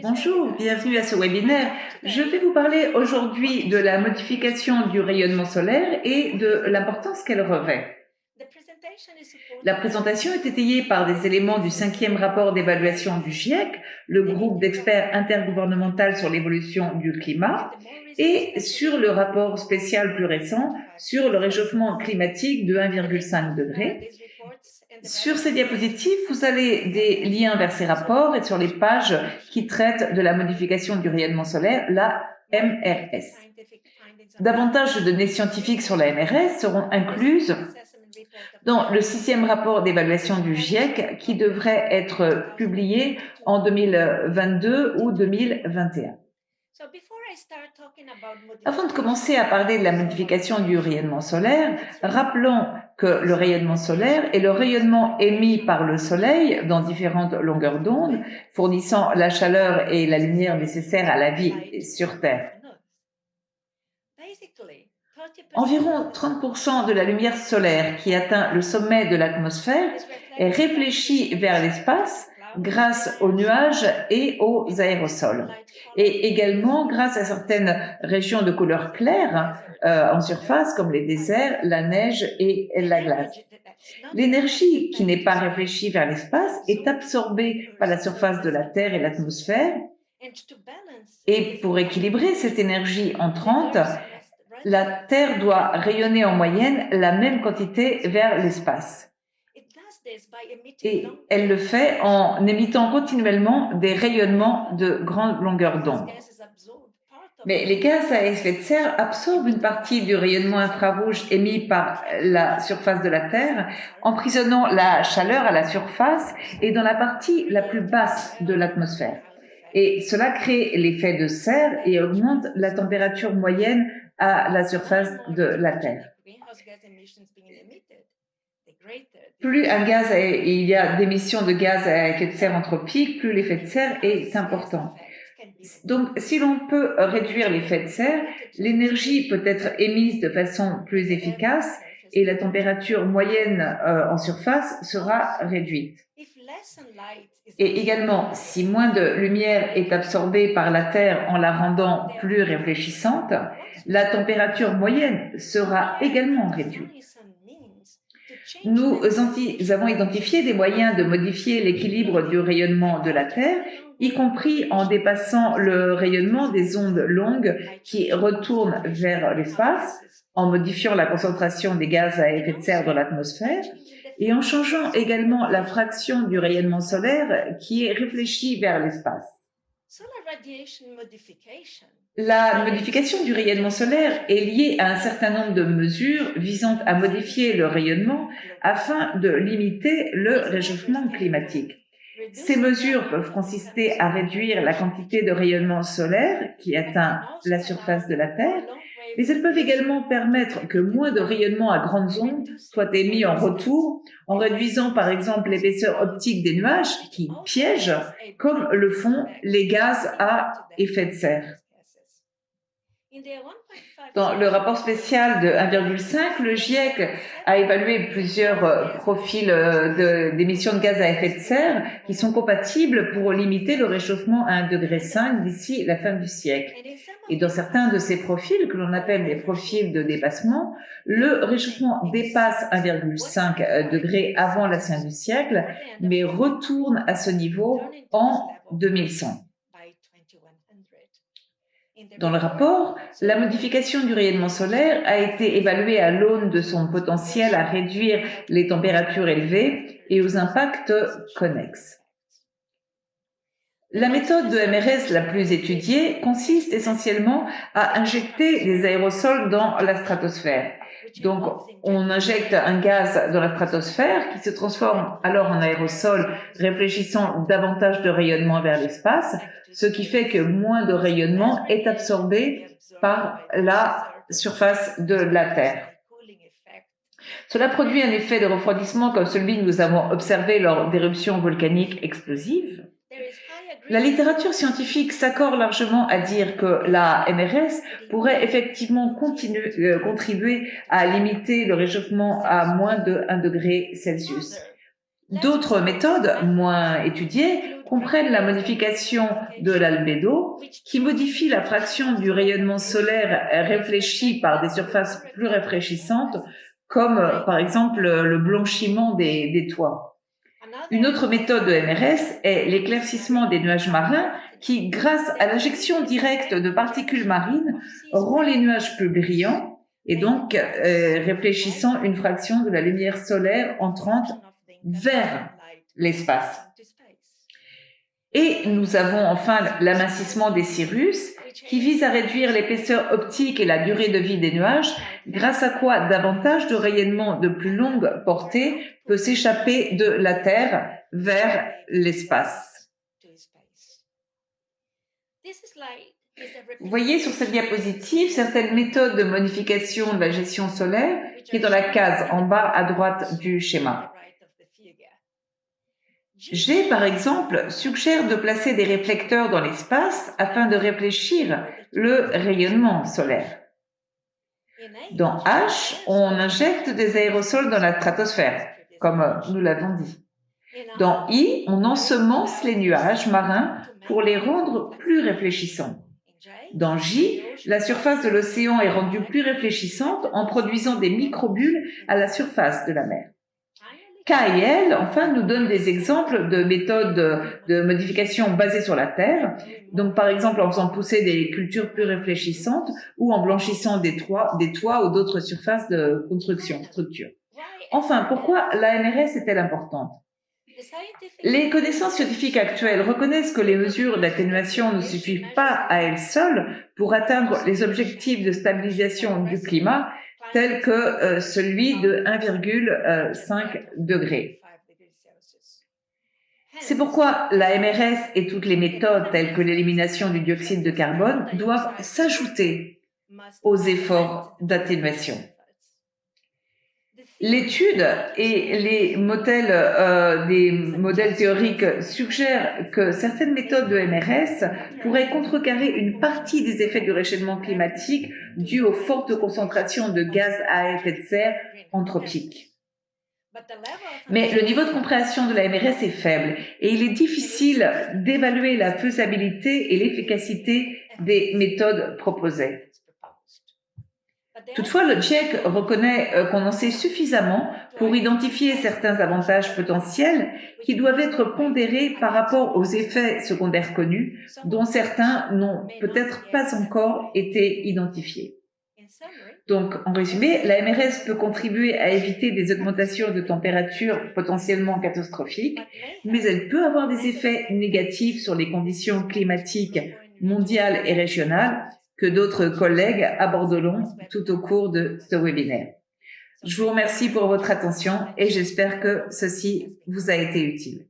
Bonjour, bienvenue à ce webinaire. Je vais vous parler aujourd'hui de la modification du rayonnement solaire et de l'importance qu'elle revêt. La présentation est étayée par des éléments du 5e rapport d'évaluation du GIEC, le groupe d'experts intergouvernemental sur l'évolution du climat, et sur le rapport spécial plus récent sur le réchauffement climatique de 1,5 degré. Sur ces diapositives, vous avez des liens vers ces rapports et sur les pages qui traitent de la modification du rayonnement solaire, la MRS. Davantage de données scientifiques sur la MRS seront incluses dans le 6e rapport d'évaluation du GIEC qui devrait être publié en 2022 ou 2021. Avant de commencer à parler de la modification du rayonnement solaire, rappelons que le rayonnement solaire est le rayonnement émis par le Soleil dans différentes longueurs d'onde, fournissant la chaleur et la lumière nécessaires à la vie sur Terre. Environ 30% de la lumière solaire qui atteint le sommet de l'atmosphère est réfléchie vers l'espace grâce aux nuages et aux aérosols, et également grâce à certaines régions de couleur claire en surface comme les déserts, la neige et la glace. L'énergie qui n'est pas réfléchie vers l'espace est absorbée par la surface de la Terre et l'atmosphère, et pour équilibrer cette énergie entrante, la Terre doit rayonner en moyenne la même quantité vers l'espace. Et elle le fait en émettant continuellement des rayonnements de grande longueur d'onde. Mais les gaz à effet de serre absorbent une partie du rayonnement infrarouge émis par la surface de la Terre, emprisonnant la chaleur à la surface et dans la partie la plus basse de l'atmosphère. Et cela crée l'effet de serre et augmente la température moyenne à la surface de la Terre. Plus il y a d'émissions de gaz à effet de serre anthropique, plus l'effet de serre est important. Donc, si l'on peut réduire l'effet de serre, l'énergie peut être émise de façon plus efficace et la température moyenne en surface sera réduite. Et également, si moins de lumière est absorbée par la Terre en la rendant plus réfléchissante, la température moyenne sera également réduite. Nous avons identifié des moyens de modifier l'équilibre du rayonnement de la Terre, y compris en dépassant le rayonnement des ondes longues qui retournent vers l'espace, en modifiant la concentration des gaz à effet de serre dans l'atmosphère, et en changeant également la fraction du rayonnement solaire qui est réfléchi vers l'espace. La modification du rayonnement solaire est liée à un certain nombre de mesures visant à modifier le rayonnement afin de limiter le réchauffement climatique. Ces mesures peuvent consister à réduire la quantité de rayonnement solaire qui atteint la surface de la Terre, mais elles peuvent également permettre que moins de rayonnement à grandes ondes soit émis en retour, en réduisant par exemple l'épaisseur optique des nuages qui piègent, comme le font les gaz à effet de serre. Dans le rapport spécial de 1,5, le GIEC a évalué plusieurs profils d'émissions de gaz à effet de serre qui sont compatibles pour limiter le réchauffement à 1,5 degré d'ici la fin du siècle. Et dans certains de ces profils, que l'on appelle les profils de dépassement, le réchauffement dépasse 1,5 degré avant la fin du siècle, mais retourne à ce niveau en 2100. Dans le rapport, la modification du rayonnement solaire a été évaluée à l'aune de son potentiel à réduire les températures élevées et aux impacts connexes. La méthode de MRS la plus étudiée consiste essentiellement à injecter des aérosols dans la stratosphère. Donc, on injecte un gaz dans la stratosphère qui se transforme alors en aérosol, réfléchissant davantage de rayonnement vers l'espace, ce qui fait que moins de rayonnement est absorbé par la surface de la Terre. Cela produit un effet de refroidissement comme celui que nous avons observé lors d'éruptions volcaniques explosives. La littérature scientifique s'accorde largement à dire que la MRS pourrait effectivement contribuer à limiter le réchauffement à moins de 1 degré Celsius. D'autres méthodes, moins étudiées, comprennent la modification de l'albédo, qui modifie la fraction du rayonnement solaire réfléchi par des surfaces plus rafraîchissantes, comme par exemple le blanchiment des toits. Une autre méthode de MRS est l'éclaircissement des nuages marins qui, grâce à l'injection directe de particules marines, rend les nuages plus brillants et donc réfléchissant une fraction de la lumière solaire entrante vers l'espace. Et nous avons enfin l'amincissement des cirrus qui vise à réduire l'épaisseur optique et la durée de vie des nuages, grâce à quoi davantage de rayonnement de plus longue portée peut s'échapper de la Terre vers l'espace. Vous voyez sur cette diapositive certaines méthodes de modification de la gestion solaire qui est dans la case en bas à droite du schéma. G, par exemple, suggère de placer des réflecteurs dans l'espace afin de réfléchir le rayonnement solaire. Dans H, on injecte des aérosols dans la stratosphère, comme nous l'avons dit. Dans I, on ensemence les nuages marins pour les rendre plus réfléchissants. Dans J, la surface de l'océan est rendue plus réfléchissante en produisant des microbules à la surface de la mer. K et L, enfin, nous donnent des exemples de méthodes de modification basées sur la Terre. Donc, par exemple, en faisant pousser des cultures plus réfléchissantes ou en blanchissant des toits ou d'autres surfaces de construction, structure. Enfin, pourquoi la MRS est-elle importante? Les connaissances scientifiques actuelles reconnaissent que les mesures d'atténuation ne suffisent pas à elles seules pour atteindre les objectifs de stabilisation du climat tel que celui de 1,5 degré. C'est pourquoi la MRS et toutes les méthodes telles que l'élimination du dioxyde de carbone doivent s'ajouter aux efforts d'atténuation. L'étude et les modèles, des modèles théoriques suggèrent que certaines méthodes de MRS pourraient contrecarrer une partie des effets du réchauffement climatique dus aux fortes concentrations de gaz à effet de serre anthropiques. Mais le niveau de compréhension de la MRS est faible et il est difficile d'évaluer la faisabilité et l'efficacité des méthodes proposées. Toutefois, le GIEC reconnaît qu'on en sait suffisamment pour identifier certains avantages potentiels qui doivent être pondérés par rapport aux effets secondaires connus, dont certains n'ont peut-être pas encore été identifiés. Donc, en résumé, la MRS peut contribuer à éviter des augmentations de température potentiellement catastrophiques, mais elle peut avoir des effets négatifs sur les conditions climatiques mondiales et régionales, que d'autres collègues aborderont tout au cours de ce webinaire. Je vous remercie pour votre attention et j'espère que ceci vous a été utile.